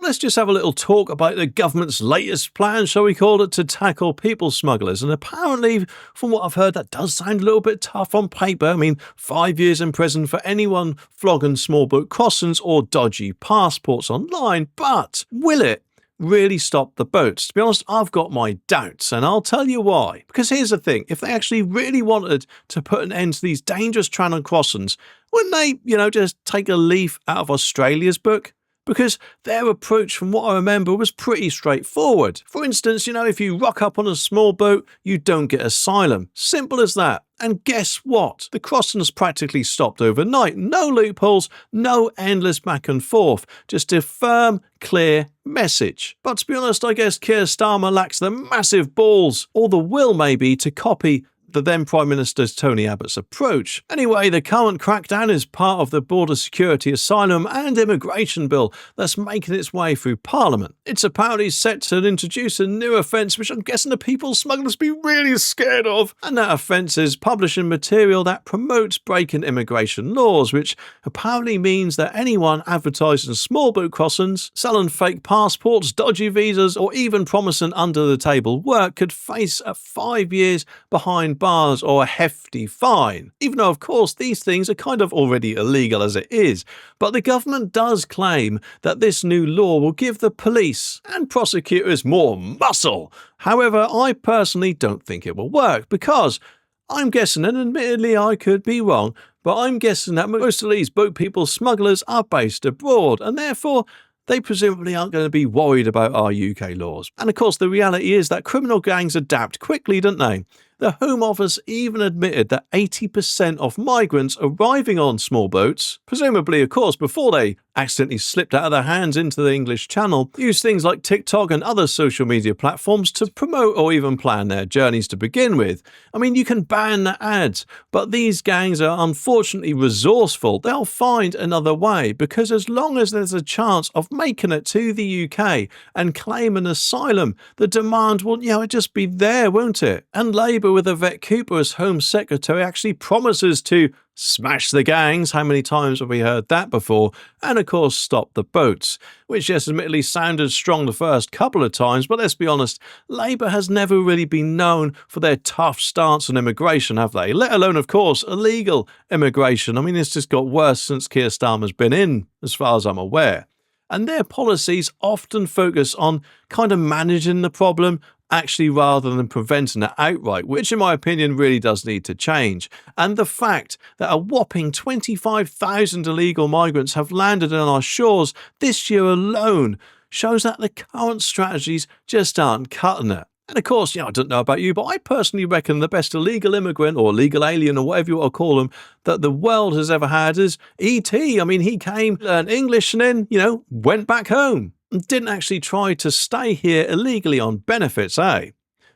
let's just have a little talk about the government's latest plan, shall we call it, to tackle people smugglers. And apparently, from what I've heard, that does sound a little bit tough on paper. I mean, 5 years in prison for anyone flogging small boat crossings or dodgy passports online. But will it really stop the boats? To be honest, I've got my doubts, and I'll tell you why. Because here's the thing, if they actually really wanted to put an end to these dangerous channel crossings, wouldn't they, just take a leaf out of Australia's book? Because their approach, from what I remember, was pretty straightforward. For instance, if you rock up on a small boat, you don't get asylum. Simple as that. And guess what? The crossings practically stopped overnight. No loopholes, no endless back and forth. Just a firm, clear message. But to be honest, I guess Keir Starmer lacks the massive balls, or the will maybe, to copy the then Prime Minister Tony Abbott's approach. Anyway, the current crackdown is part of the Border Security, Asylum and Immigration Bill that's making its way through Parliament. It's apparently set to introduce a new offence which I'm guessing the people smugglers be really scared of, and that offence is publishing material that promotes breaking immigration laws, which apparently means that anyone advertising small boat crossings, selling fake passports, dodgy visas, or even promising under-the-table work could face 5 years behind bars or a hefty fine, even though of course these things are kind of already illegal as it is. But the government does claim that this new law will give the police and prosecutors more muscle. However, I personally don't think it will work, because I'm guessing, and admittedly I could be wrong, but I'm guessing that most of these boat people smugglers are based abroad, and therefore they presumably aren't going to be worried about our UK laws. And of course the reality is that criminal gangs adapt quickly, don't they? The Home Office even admitted that 80% of migrants arriving on small boats, presumably of course before they accidentally slipped out of their hands into the English Channel, use things like TikTok and other social media platforms to promote or even plan their journeys to begin with. I mean, you can ban the ads, but these gangs are unfortunately resourceful. They'll find another way, because as long as there's a chance of making it to the UK and claiming asylum, the demand will, just be there, won't it? And Labour, with Yvette Cooper as Home Secretary, actually promises to smash the gangs. How many times have we heard that before? And of course stop the boats, which yes, admittedly sounded strong the first couple of times, but let's be honest, Labour has never really been known for their tough stance on immigration, have they? Let alone of course illegal immigration. I mean, it's just got worse since Keir Starmer's been in, as far as I'm aware. And their policies often focus on kind of managing the problem, actually, rather than preventing it outright, which in my opinion really does need to change. And the fact that a whopping 25,000 illegal migrants have landed on our shores this year alone shows that the current strategies just aren't cutting it. And of course, I don't know about you, but I personally reckon the best illegal immigrant or legal alien or whatever you want to call him that the world has ever had is E.T. I mean, he came, learned English, and then, went back home and didn't actually try to stay here illegally on benefits, eh?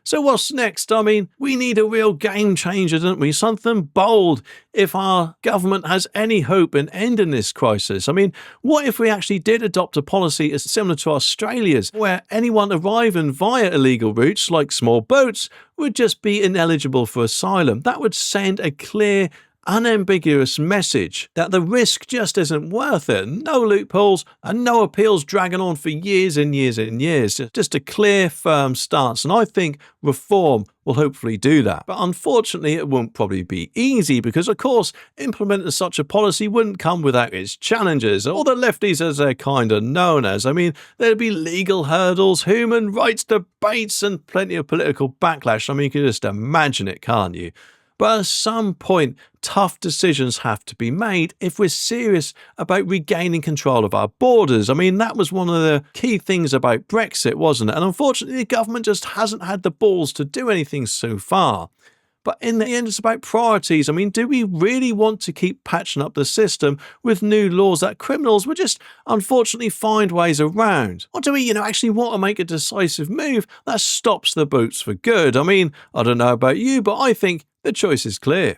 So what's next? I mean, we need a real game changer, don't we? Something bold if our government has any hope in ending this crisis. I mean, what if we actually did adopt a policy as similar to Australia's, where anyone arriving via illegal routes like small boats would just be ineligible for asylum? That would send a clear, unambiguous message that the risk just isn't worth it. No loopholes and no appeals dragging on for years and years and years. Just a clear, firm stance. And I think reform will hopefully do that. But unfortunately, it won't probably be easy, because of course, implementing such a policy wouldn't come without its challenges, or the lefties as they're kind of known as. I mean, there'd be legal hurdles, human rights debates, and plenty of political backlash. I mean, you can just imagine it, can't you? But at some point, tough decisions have to be made if we're serious about regaining control of our borders. I mean, that was one of the key things about Brexit, wasn't it? And unfortunately, the government just hasn't had the balls to do anything so far. But in the end, it's about priorities. I mean, do we really want to keep patching up the system with new laws that criminals will just unfortunately find ways around? Or do we, actually want to make a decisive move that stops the boats for good? I mean, I don't know about you, but I think the choice is clear.